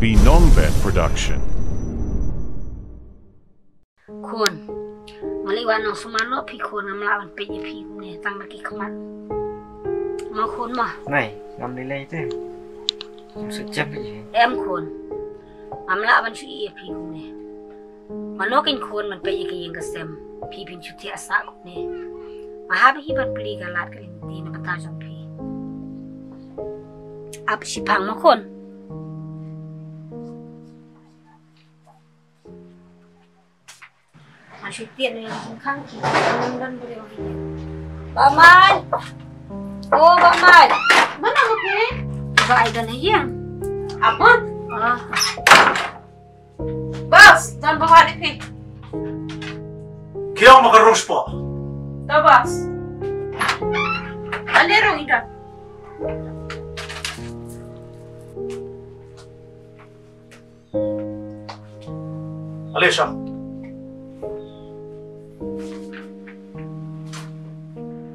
Binongbet Production. Kun, maliwan ng sumalo pi kun ang melawan PJP ni tang lagi kemat. Mau kun mah? Này, ngắm đi lấy thế. Sự chấp gì? Em kun, am melawan cu iya pi kun ni. Manokin kun man PJP yang kesem pi pin cuti asa kun ni. Mahabi hibat beli galat kalin di na batajong pi. Apa si pang mo kun? Masih tiada yang kangki, dan beliau ini. Baman, oh Baman, Mana kopi? coba aidan aja. Apa? Ah, Bas, jangan bawa di pi. Kaya makarus po. Bas. Alero ida. Alisa.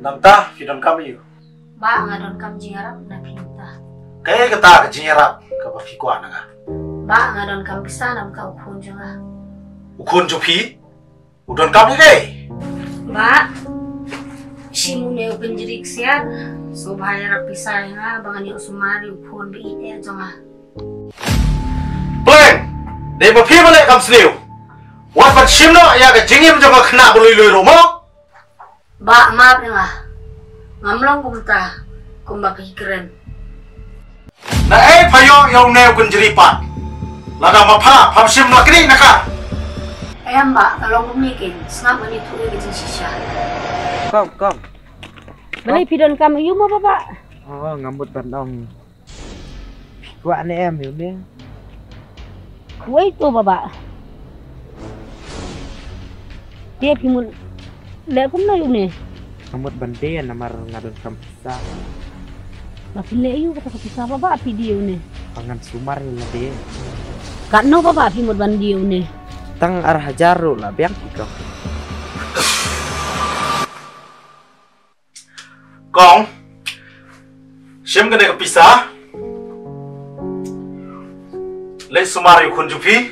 Nanta, hidang kami yun. ba ngadon kam jingarap na pinta. Kaya kita kejinyarap kapag hikuan nga. Ba ngadon kam bisa nam kau kunjung ah. Ukun jupi, udon kami kay. Ba, si mune penjerik siar, so bahaya rapisah nga bangan yung sumari ukun be ite jonga. Pleng, di mapi balik kam seniw. Wan pat simno ya ke jingim jonga kena bului romo. Ba maaf nga. Ngamlong kumta kumba pikiran. Na payo yaw neo kun jeripat. Laga mapa pam sim lakri naka. Ayam ba kalau kumikin, sengap manitu ke sisya. Kom. Beli pidon kam iu mo Bapak. Oh, ngambut bandong. Kuat ni em hiểu đi. Kue itu Bapak. Dia pimun lek kum na yun eh. Ngambut bandian namar ngadon kampisa. Tapi lek iu kata kapisa Bapak video ne. Pangan sumar yun na di. Kat no Bapak pimut bandiu ne. Tang arah jaru lah biang ikaw. Kong, sim kena kepisah. Lek sumari ukun jupi.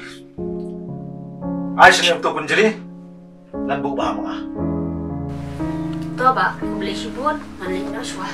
Aisyah yang tu kun jeri. Dan buka mga. To ba, beli sibun, maling na suah.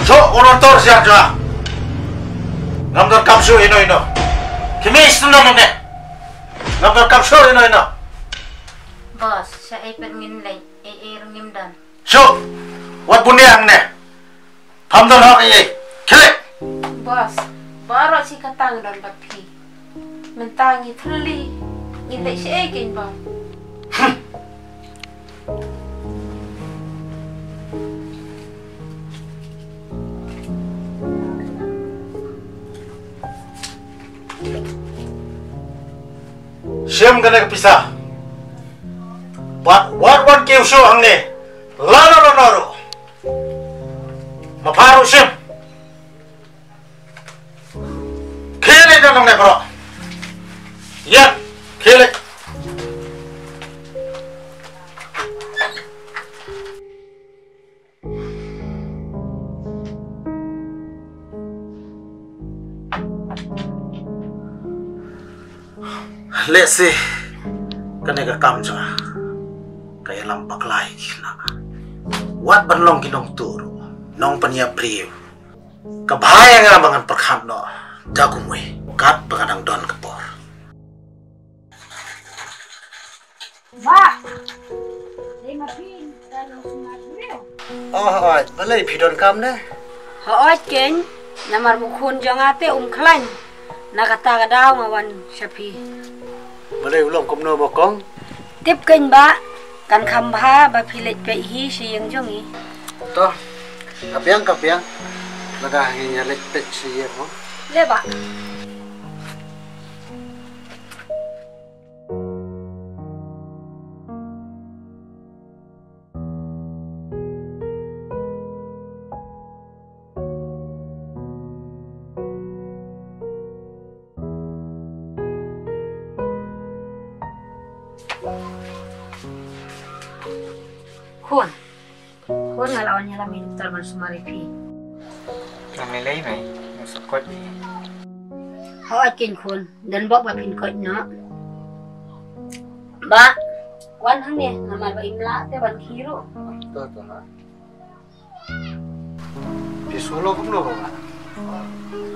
So, urontor siya dyan. Ngamdor kapsu ino. Kimi isto naman eh. Ngamdor kapsu ino. Bos, saya pengen lay, rungim dan. So, wat bunyang ne. Pamdor hak iya. Kile. Bas, baru si katang dan bapi. Mentangi terli. Ngintai si ekin ba. Siyam kena kepisah. Wat kiu su hang ne. Laro. Maparu siyam. Kile jangan ne bro. Ya, kile. Let's see, kena kam juga, kayak lampak lain kena. Wat benlong kinong turu, nong penya priu. Kebahaya nga bangan perkham no, jagumwe, kat pengadang don kepor. Ba, lima pin, dan sumari beliau. Oh, balai pidon kam ne. Hoot ken, namar bukun jangate klan. Nakata daw ngawan sapi. Balai ulong kumno bokong. Tip ken ba, kan kambha ba pilit pe hi siyang jongi. Toh, kapiang. Laga nyalit pet siya mo. Le ba, Khôn Khôn là lawan nyala minum terban sumaripi. Namilay may musukot. Họ ai kinh khôn dan bok ba pin kot no. Ba wan hang ne namal ba imla te ban khiro. Betul ha. Di Solo pun lo ba?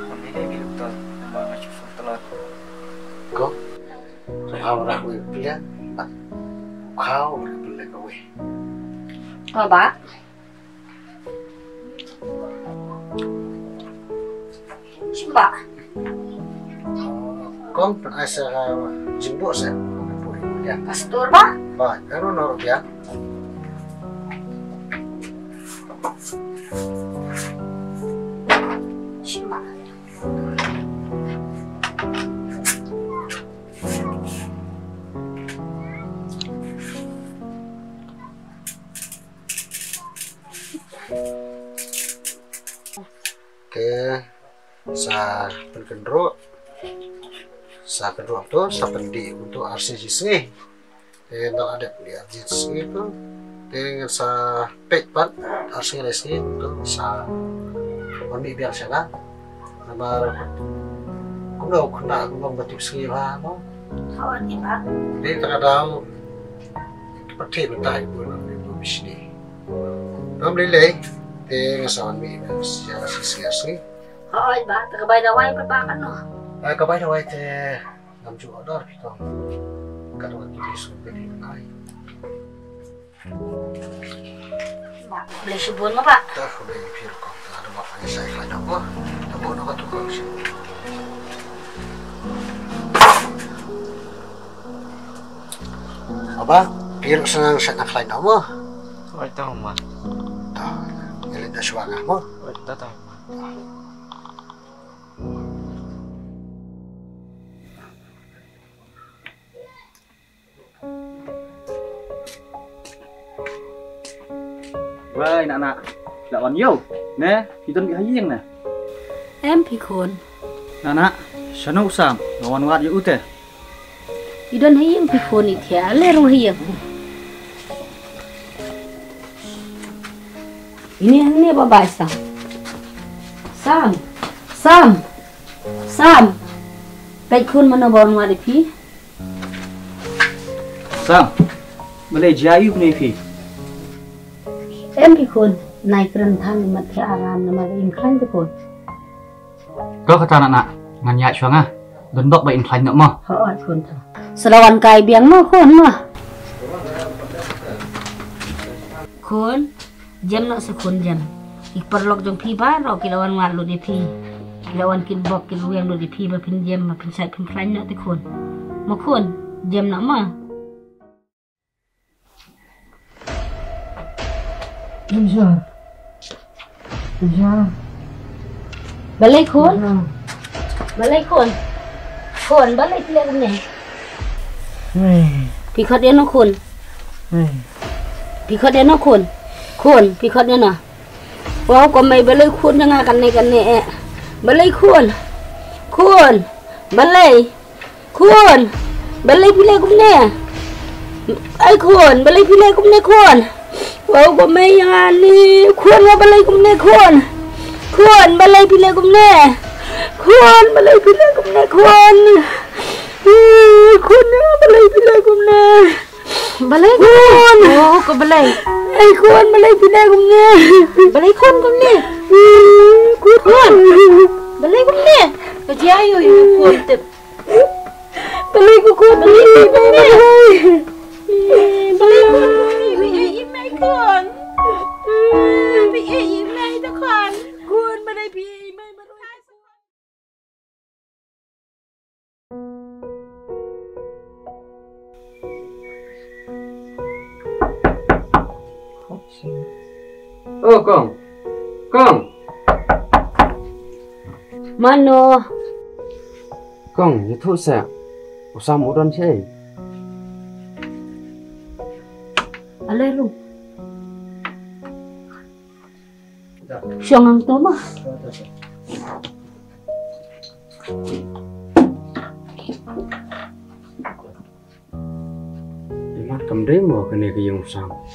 Namilay bilog to. Mga chufot talot. Kok? Saya orang gue pilihan. Kau boleh gue. Ba Simba Kong pernah saya jemput saya. Ya. pastor ba? Ba, ano noro ya? Simba Oke, sa penkendro, sa kedua tuh sa pendi untuk RCGC. Kalau ada di RCGC itu, dengan sa pekpat RCGC untuk sa pendi biar sana. Nomor, kuno kena kuno batik segala no. Họ ni ba Jadi terkadang seperti mentah ibu ibu di sini. Belum lele, dengan sa pendi secara sisi. Họ ai ba tagabay daway pa ba kan no. Kapay na white namju order kita. Kalau kita sudah di kai. Ba boleh subon mo ba? Dah sudah di pihak kau. Ada makanya saya kan apa? Apa nak tukang sih? Apa? Pihak senang saya nak lain apa? Oi to ma. Dah, ini dah suara mo. Oi to. Vậy nè nè, là còn nhiều nè, thì tôi bị hay riêng nè. Em pi khôn Nè nè, sao nó sang, nó còn ngắt dữ thế. idon hayeng pi khôn ni thia le ro hayeng. Ini hang ne ba ba Sam Pai khôn mana bon ngadi pi Sang, boleh jaya nih Fi. em pi khôn nai kran than mat thia aram na ma im khan te khôn. Có kata nè nè, ngan ya chuang à, đun bọc bệnh thành nữa mà. Họ ai khôn tha selawan kai biang ma khôn ma khôn jam na se khôn jam ik perlok jong pi ba ro kilawan ngat lo de pi kilawan kin bok kin luang lo de pi ba pin jam ma pin sai pin klan na te khôn ma khôn jam na ma Insyaallah. balai khôn khôn balai pile ne pi khat de no khôn pi khat de no khôn pi khat de na wow ko mai balai khôn nga kan ne balai khôn balai pile kum ne ai khôn balai pile kum ne khôn wow ko mai nga ni khôn nga balai kum ne khôn balai pile kum ne balai pile kum ne khôn nga balai pile kum ne balai khôn oh ko balai ai khôn balai pile kum ne balai khôn kum ne khôn balai kum ne ko jayo yu khôn te balai ko khôn balai kum ne balai khôn bi ai mai khôn bi ai mai ta khôn balai bi ai mai ma Ô con. Mano Con, như thôi sao? Sao một đòn thế? alai lu siang ang to ma Mắt cầm đế mò cái này cái dùng sao?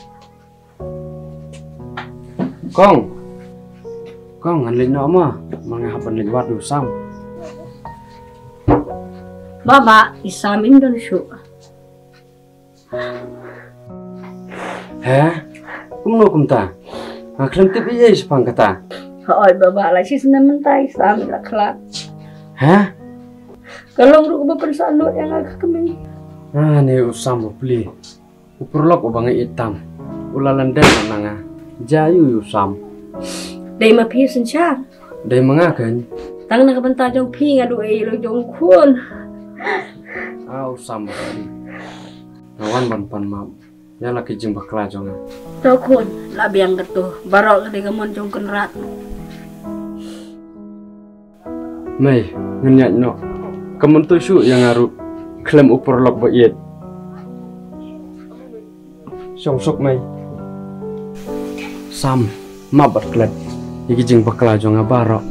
Kong ngan lin nama mangahapan lin wadu sam. Baba isam Indonesia. Kumno kumta. Aklam tip iya sepang kata. Oi baba lah sih senang mentai isam lah kelak. Kalau nguruk berperasaan lo yang agak keming. Ni usam beli. Upurlok ubangi hitam. Ulalan dan nanga. Jayu usam. Dari ma pi sencar. Dari mengakan. Tang nak bentar jong pi ngadu lo jong kun. Usam beli. Nawan ban mam. Ya laki jembak kelajong. Tau kun lah biang ketuh. Barok ke dengan jong kenrat. Mei ngenyak no. Kementu su yang ngaruh klaim upurlok bayit. Songsok Mei. Sam mabat klep. Iki jeng bakal aja ngabarok.